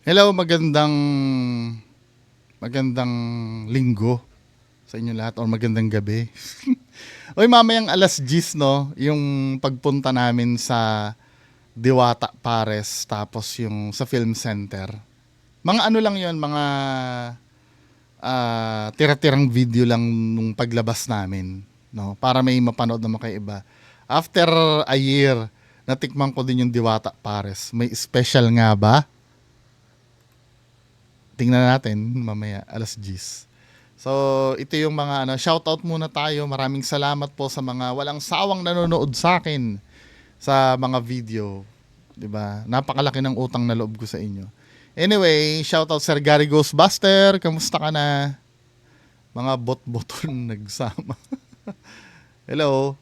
Hello, magandang linggo sa inyo lahat or magandang gabi. Uy, mamayang alas 10, no, yung pagpunta namin sa Diwata Pares tapos yung sa Film Center. Mga ano lang yon, mga tira-tirang video lang nung paglabas namin, no, para may mapanood naman kayo iba. After a year, natikman ko din yung Diwata Pares. May special nga ba? Tingnan natin mamaya alas 10. So, ito yung mga shoutout muna tayo. Maraming salamat po sa mga walang sawang nanonood sa akin sa mga video, 'di ba? Napakalaki ng utang na loob ko sa inyo. Anyway, shoutout Sir Gary Ghostbuster. Kamusta ka na? Mga bot-boton nagsama. Hello.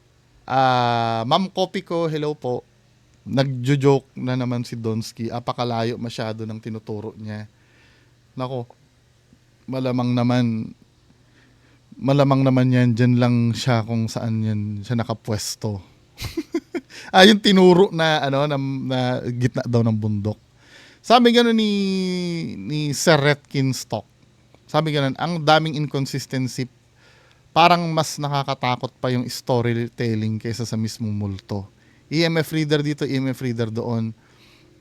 Ma'am Kopi ko, hello po. Nagjo-joke na naman si Donsky. Apakalayo masyado ng tinuturo niya. Nako, malamang naman malamang naman yan, dyan lang siya kung saan yan siya nakapwesto. Yung tinuro na, na gitna daw ng bundok. Sabi gano'n ni Sir Retkin Stock. Sabi gano'n, ang daming inconsistency, parang mas nakakatakot pa yung storytelling kaysa sa mismong multo. EMF reader dito, EMF reader doon.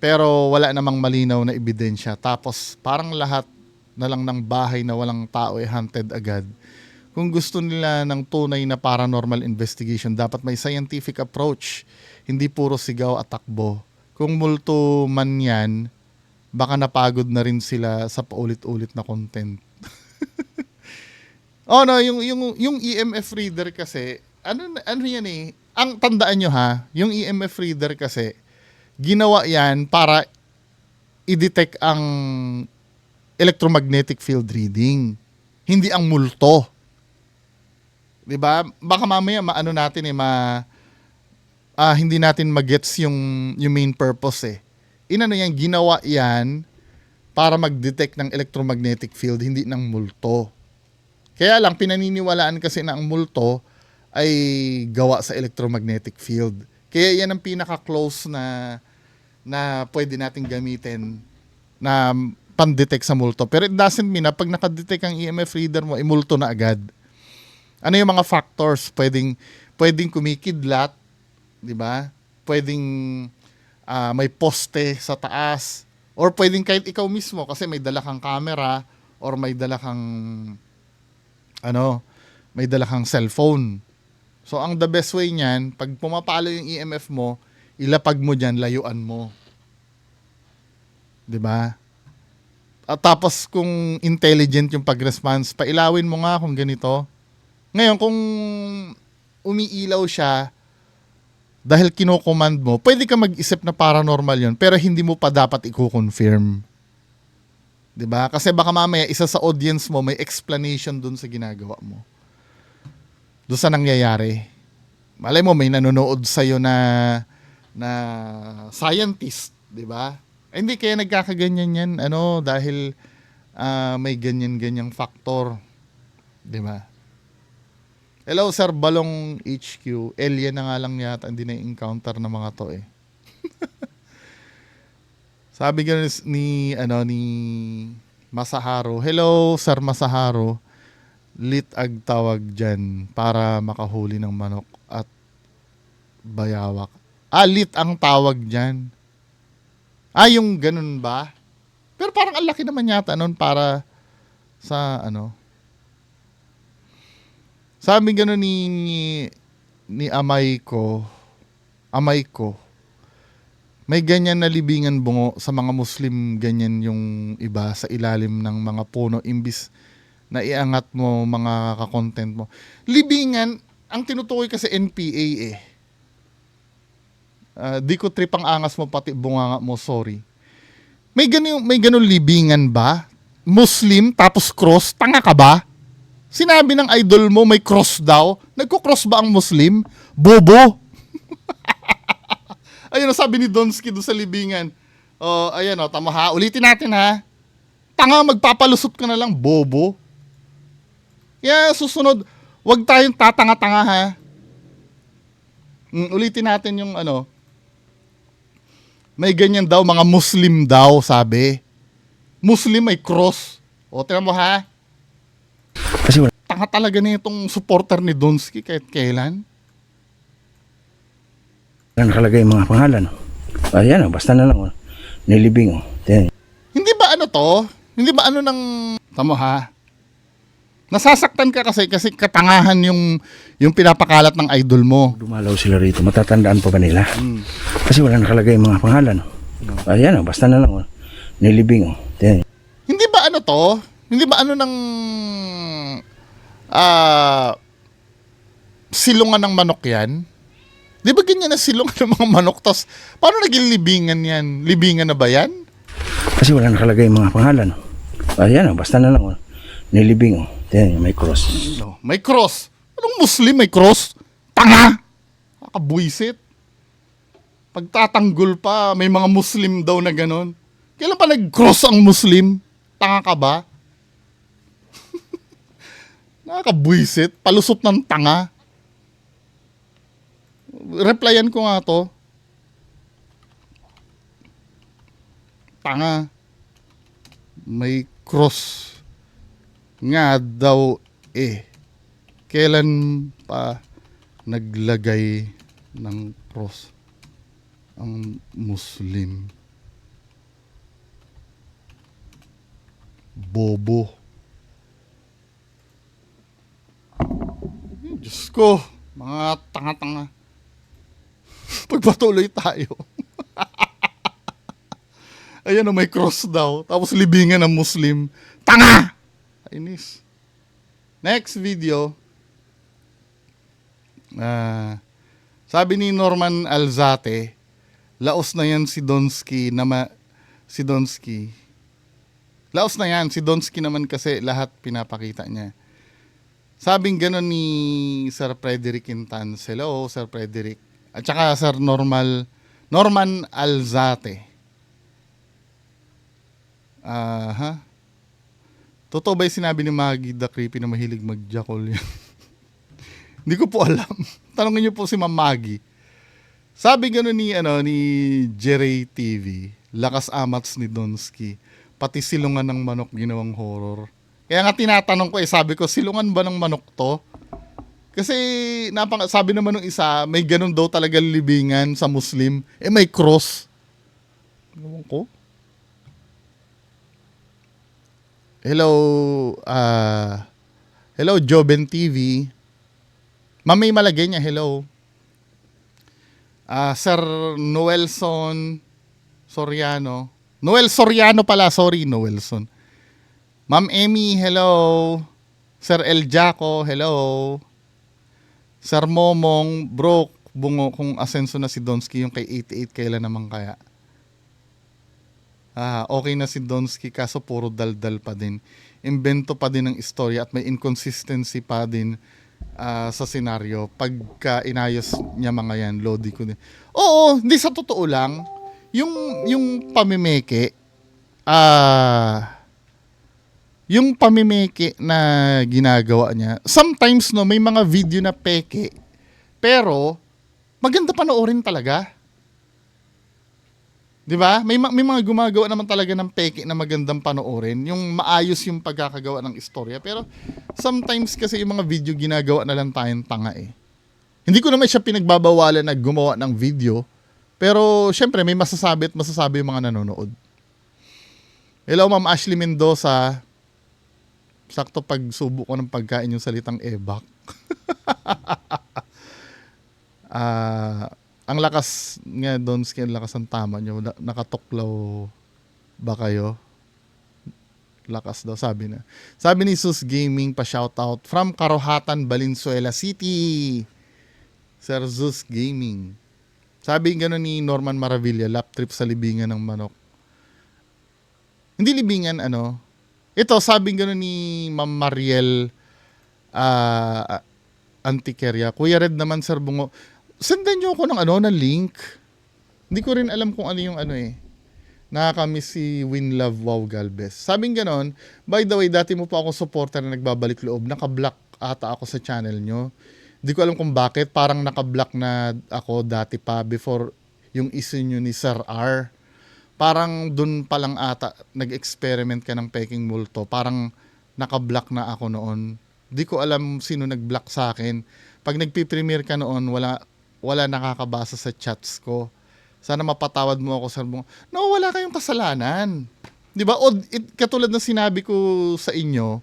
Pero wala namang malinaw na ebidensya. Tapos parang lahat na lang ng bahay na walang tao haunted agad. Kung gusto nila ng tunay na paranormal investigation, dapat may scientific approach. Hindi puro sigaw at takbo. Kung multo man yan, baka napagod na rin sila sa paulit-ulit na content. Oh no, yung EMF reader kasi, ano yan eh, ang tandaan nyo ha, yung EMF reader kasi, ginawa yan para i-detect ang electromagnetic field reading, hindi ang multo. 'Di ba? Baka mamaya maano natin hindi natin magets yung main purpose eh. Inano yan, ginawa yan para mag-detect ng electromagnetic field, hindi ng multo. Kaya lang pinaniniwalaan kasi na ang multo ay gawa sa electromagnetic field. Kaya yan ang pinaka-close na pwede nating gamitin na pan-detect sa multo. Pero it doesn't mean na pag nakadetect ang EMF reader mo, multo na agad. Ano yung mga factors? Pwedeng kumikidlat, di ba? Pwedeng may poste sa taas, or pwedeng kahit ikaw mismo kasi may dala kang camera or may dala kang cellphone. So ang the best way niyan, pag pumapalo yung EMF mo, ilapag mo diyan, layuan mo. 'Di ba? At tapos kung intelligent yung pag-response, pailawin mo nga kung ganito. Ngayon kung umiilaw siya dahil kino-command mo, pwede ka mag-isip na paranormal yun, pero hindi mo pa dapat i-confirm. 'Di ba? Kasi baka mamaya isa sa audience mo may explanation dun sa ginagawa mo. Doon sa nangyayari. Malay mo may nanonood sa iyo na scientist, 'di ba? Hindi kaya nagkakaganyan yan dahil may ganyan-ganyang factor, 'di ba? Hello Sir Balong HQ. Alien na nga lang yata hindi na encounter ng mga to eh. Sabi nga ni Masaharo. Hello Sir Masaharo. Lit ag tawag diyan para makahuli ng manok at bayawak. Lit ang tawag diyan. Yung ganun ba? Pero parang ang laki naman yata nun para sa Sabi gano'n ni amay ko, may ganyan na libingan bungo sa mga Muslim, ganyan yung iba sa ilalim ng mga puno imbis na iangat mo mga ka-content mo. Libingan, ang tinutukoy kasi NPA eh. Di ko trip ang angas mo pati bunganga mo, sorry. May ganun libingan ba? Muslim tapos cross, tanga ka ba? Sinabi ng idol mo may cross daw. Nagko-cross ba ang Muslim? Bobo. Ayun, sabi ni Donsky doon sa libingan. Tama ha. Ulitin natin ha. Tanga, magpapalusot ka na lang, bobo. Susunod, wag tayong tatanga-tanga ha. Ulitin natin yung may ganyan daw, mga Muslim daw, sabi. Muslim may cross. O, tingnan mo ha. Kasi Tanga talaga na itong supporter ni Donsky kahit kailan. wala nakalagay yung mga pangalan. Ayan, basta na lang. Nilibing. Ayan. Hindi ba ano to? Hindi ba ano ng... Tamo ha? Nasasaktan ka kasi katangahan yung pinapakalat ng idol mo. Dumalaw sila rito. Matatandaan pa ba nila? Kasi wala nakalagay yung mga pangalan. Ayan, basta na lang. Nilibing. Ayan. Hindi ba ano to? Hindi ba ano ng silungan ng manok yan? Di ba ganyan na silungan ng mga manok? Tapos, paano naging libingan yan? Libingan na ba yan? Kasi wala nakalagay yung mga pangalan. Ayan, basta na lang. Nilibing. Ayan, may cross. No, may cross. Anong Muslim may cross? Tanga! Nakabwisit. Pagtatanggol pa, may mga Muslim daw na ganon. Kailan pa nag-cross ang Muslim? Tanga ka ba? Nakakabwisit. Palusot ng tanga. Replyan ko nga to. Tanga. May cross nga daw eh. Kailan pa naglagay ng cross ang Muslim? Bobo. Diyos ko, mga tanga-tanga. Pagpatuloy tayo. Ayan o, may cross daw. Tapos libingan ng Muslim. Tanga! Inis. Next video. Sabi ni Norman Alzate, laos na yan si Donsky si Donsky. Laos na yan. Si Donsky naman kasi lahat pinapakita niya. Sabing gano'n ni Sir Frederick Quintans. Hello, Sir Frederick. At saka Sir Norman Alzate. Totoo ba yung sinabi ni Maggie the Creepy na mahilig mag-jackal yan? Hindi ko po alam. Tanongin niyo po si Ma'am Maggie. Sabi gano'n ni Jeray TV, lakas amats ni Donsky, pati silungan ng manok ginawang horror. Kaya nga tinatanong ko sabi ko, silungan ba ng manok to? Kasi sabi naman ng isa, may ganun daw talaga libingan sa Muslim. May cross. Ewan ko. Hello Joben TV. Ma'am may malagay niya, hello. Sir Noelson Soriano. Noel Soriano pala, sorry Noelson. Ma'am Emmy, hello. Sir El Jaco, hello. Sir Momong, bro, bungo kung asenso na si Donsky yung kay 88, kailan naman kaya? Okay na si Donsky kaso puro daldal pa din. Imbento pa din ng istorya at may inconsistency pa din sa senaryo. Pagka inayos niya mga yan, lodi ko din. Oo, hindi sa totoo lang. Yung pamimeke, yung pamimeke na ginagawa niya, sometimes no, may mga video na peke, pero maganda panoorin talaga. 'Di ba? May mga gumagawa naman talaga ng peke na magandang panoorin, yung maayos yung pagkakagawa ng istorya. Pero sometimes kasi yung mga video ginagawa na lang tayong tanga eh. Hindi ko naman siya pinagbabawalan na gumawa ng video, pero syempre may masasabi yung mga nanonood. Hello Ma'am Ashley Mendoza. Sakto pag subo ko ng pagkain yung salitang ebak. Ang lakas nga Donsky, ang lakas ang tama nyo. Nakatuklaw ba kayo? Lakas daw, sabi na. Sabi ni Sus Gaming, pa-shoutout from Karohatan, Valenzuela City. Sir Sus Gaming. Sabi gano'n ni Norman Maravilla, lap trip sa libingan ng manok. Hindi libingan, ito, sabi gano'n ni Ma'am Mariel Antiqueria. Kuya Red naman, Sir Bungo. Sendan nyo ako ng link. Hindi ko rin alam kung ano yung Nakakamiss si Winlove Wow Galvez. Sabing ganon, by the way, dati mo pa ako supporter na nagbabalik loob. Naka-block ata ako sa channel nyo. Hindi ko alam kung bakit. Parang naka-block na ako dati pa before yung issue nyo ni Sir R. parang dun pa lang ata nag-experiment ka ng peking multo. Parang naka-block na ako noon. Di ko alam sino nag-block sa akin. Pag nagpi-premiere ka noon, wala nakakabasa sa chats ko. Sana mapatawad mo ako, sir. No, wala kayong kasalanan. Di ba? Katulad ng sinabi ko sa inyo,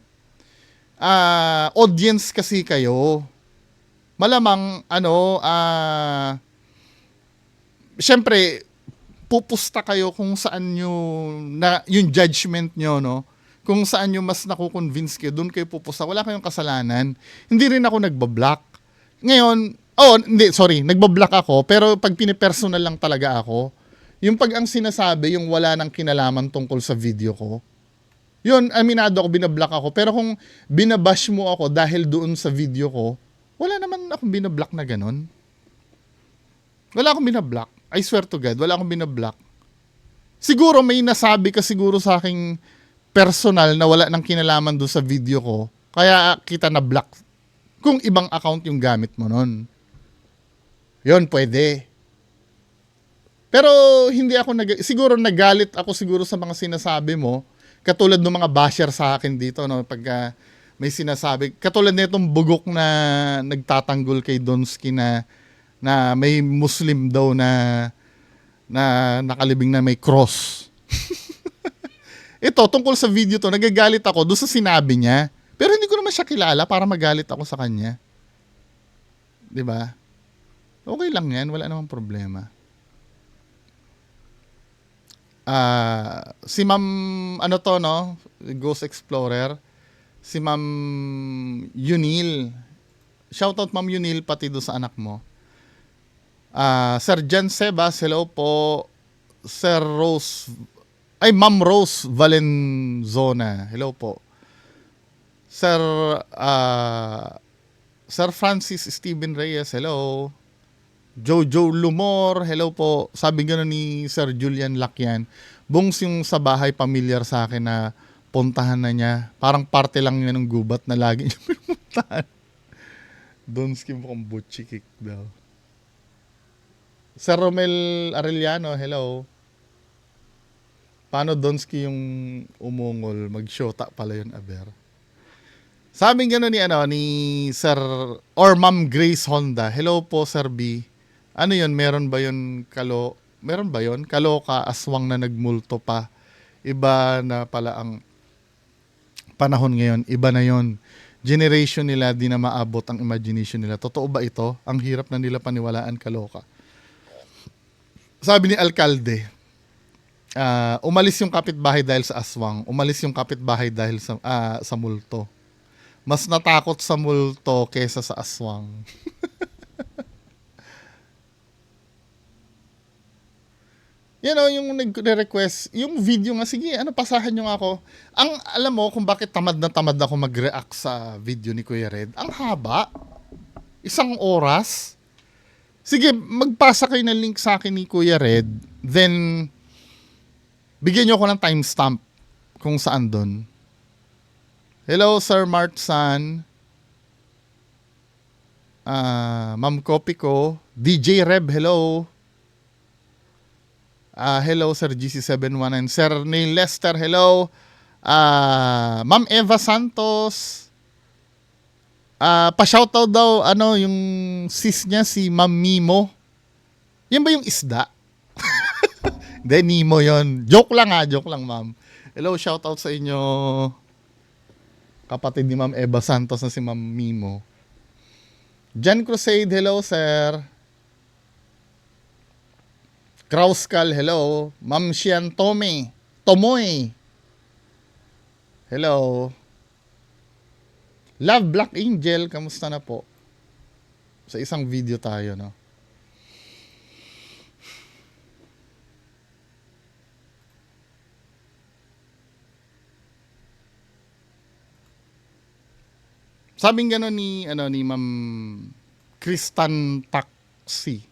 audience kasi kayo. Malamang, syempre, pupusta kayo kung saan yung judgment nyo, no? Kung saan nyo mas nakukonvince kayo, doon kayo pupusta. Wala kayong kasalanan. Hindi rin ako nagbablock. Ngayon, nagbablock ako, pero pag pinipersonal lang talaga ako, yung pag ang sinasabi, yung wala nang kinalaman tungkol sa video ko, yun, aminado ako, binablock ako. Pero kung binabash mo ako dahil doon sa video ko, wala naman akong binablock na ganun. Wala akong binablock. I swear to God, wala akong binablock. Siguro may nasabi ka siguro sa aking personal na wala nang kinalaman doon sa video ko, kaya kita na block. Kung ibang account yung gamit mo nun. Yun, pwede. Pero hindi ako siguro nagalit ako siguro sa mga sinasabi mo, katulad ng mga basher sa akin dito, no, pagka may sinasabi, katulad nitong bugok na nagtatanggol kay Donsky na may Muslim daw na nakalibing na may cross. Ito, tungkol sa video to, nagagalit ako doon sa sinabi niya. Pero hindi ko naman siya kilala para magalit ako sa kanya. 'Di ba? Okay lang 'yan, wala namang problema. Si Ma'am Ghost Explorer, si Ma'am Yunil. Shoutout Ma'am Yunil pati do sa anak mo. Sir Jan Sebas, hello po. Sir Ma'am Rose Valenzona, hello po. Sir Francis Steven Reyes, hello. Jojo Lumor, hello po. Sabi gano'n ni Sir Julian Lakyan, bungs yung sa bahay familiar sa akin na puntahan na niya. Parang parte lang niya ng gubat na lagi niya pinupuntahan. Donsky mukhang butchie kick daw. Sir Romel Arellano, hello. Paano Donsky yung umungol? Mag-shota pala yun, aber. Sabing gano'n ni Sir or Ma'am Grace Honda. Hello po, Sir B. Ano yun? Meron ba yun kaloka, aswang na nagmulto pa? Iba na pala ang panahon ngayon. Iba na yun. Generation nila, di na maabot ang imagination nila. Totoo ba ito? Ang hirap na nila paniwalaan, kaloka. Sabi ni Alkalde, umalis yung kapitbahay dahil sa aswang. Umalis yung kapitbahay dahil sa multo. Mas natakot sa multo kesa sa aswang. Yung nagre-request, yung video nga, sige, pasahan nyo nga ako. Alam mo kung bakit tamad na tamad ako mag-react sa video ni Kuya Red? Ang haba. 1 oras. Sige, magpasa kayo ng link sa akin ni Kuya Red, then bigyan nyo ako ng timestamp kung saan doon. Hello, Sir Martsan. Ma'am Kopiko. DJ Reb, hello. Hello, Sir GC719. Sir Neil Lester, hello. Ma'am Eva Santos. Pa-shoutout daw, yung sis niya, si Ma'am Mimo. Yan ba yung isda? Hindi, Nemo yon. Joke lang, ma'am. Hello, shoutout sa inyo. Kapatid ni Ma'am Eva Santos na si Ma'am Mimo. Jan Crusade, hello, sir. Krauskal, hello. Ma'am Shian Tomoy. Hello. Love Black Angel, kamusta na po? Sa isang video tayo, no? Sabing gano'n ni Ma'am Kristan Taxi.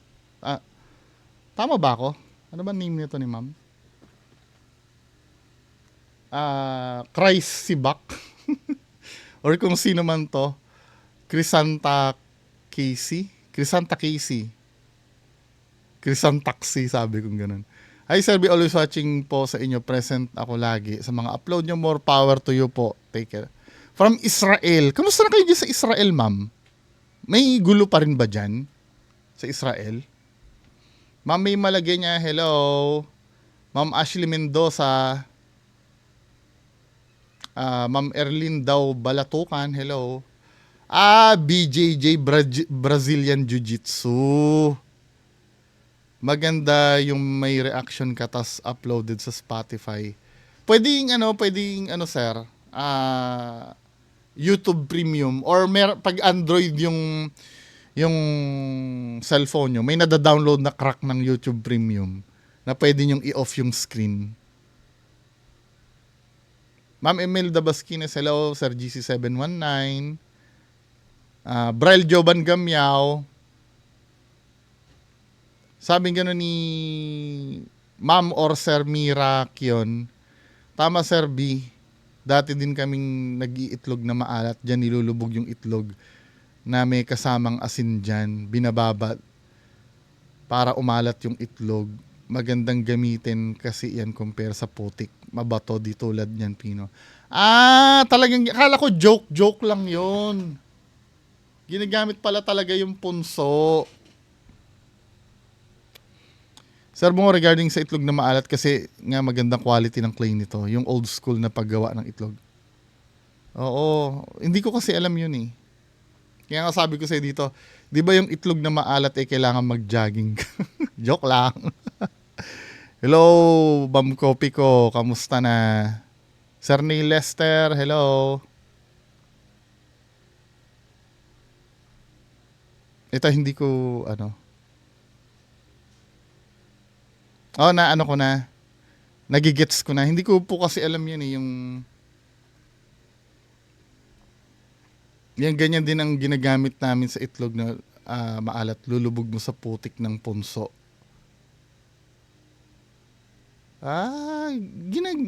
Tama ba ako? Ano ba name nito ni Ma'am? Christ Sibak. Or kung sino man to. Crisanta Casey. Crisantaxi, sabi kong gano'n. Hi Sir B, always watching po sa inyo. Present ako lagi sa mga upload nyo. More power to you po. Take care. From Israel. Kamusta na kayo dyan sa Israel, ma'am? May gulo pa rin ba dyan sa Israel? Ma'am May Malagay niya, hello. Ma'am Ashley Mendoza. Ma'am Erlyn daw Balatukan, hello. BJJ Brazilian Jiu-Jitsu. Maganda yung may reaction ka tas uploaded sa Spotify. Pwedeng sir, YouTube Premium or pag Android yung cellphone nyo, may nada-download na crack ng YouTube Premium na pwede nyong i-off yung screen. Ma'am Imelda Basquines, hello. Sir GC719. Braille Joban Gamyaw. Sabi gano'n ni Ma'am or Sir Mira Kion. Tama Sir B. Dati din kaming nag-iitlog na maalat. Diyan nilulubog yung itlog na may kasamang asin dyan. Binababat para umalat yung itlog. Magandang gamitin kasi yan compare sa putik. Mabato di tulad niyan, Pino. Talagang, akala ko joke lang yon. Ginagamit pala talaga yung punso. Sir Bungo, regarding sa itlog na maalat, kasi nga magandang quality ng clay nito. Yung old school na paggawa ng itlog. Oo. Hindi ko kasi alam yun eh. Kaya nga sabi ko sa'yo dito, di ba yung itlog na maalat kailangan mag-jogging? Joke lang. Hello, Bam Kopi ko. Kamusta na? Sir Neil Lester, hello. Ito hindi ko, nagigets ko na. Hindi ko po kasi alam yun eh, yung ganyan din ang ginagamit namin sa itlog na maalat. Lulubog mo sa putik ng punso.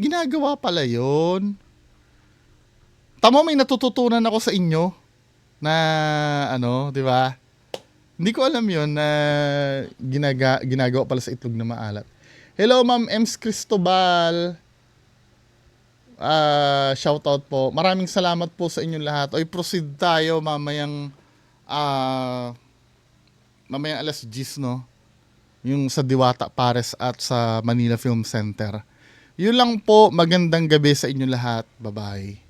Ginagawa pala yun. Tamo, may natututunan ako sa inyo na di ba? Hindi ko alam yun na ginagawa pala sa itlog na maalat. Hello, Ma'am Ems Cristobal. Shoutout po. Maraming salamat po sa inyong lahat. Oy, proceed tayo mamayang alas 10, no? Yung sa Diwata Pares at sa Manila Film Center. Yun lang po. Magandang gabi sa inyong lahat. Bye-bye.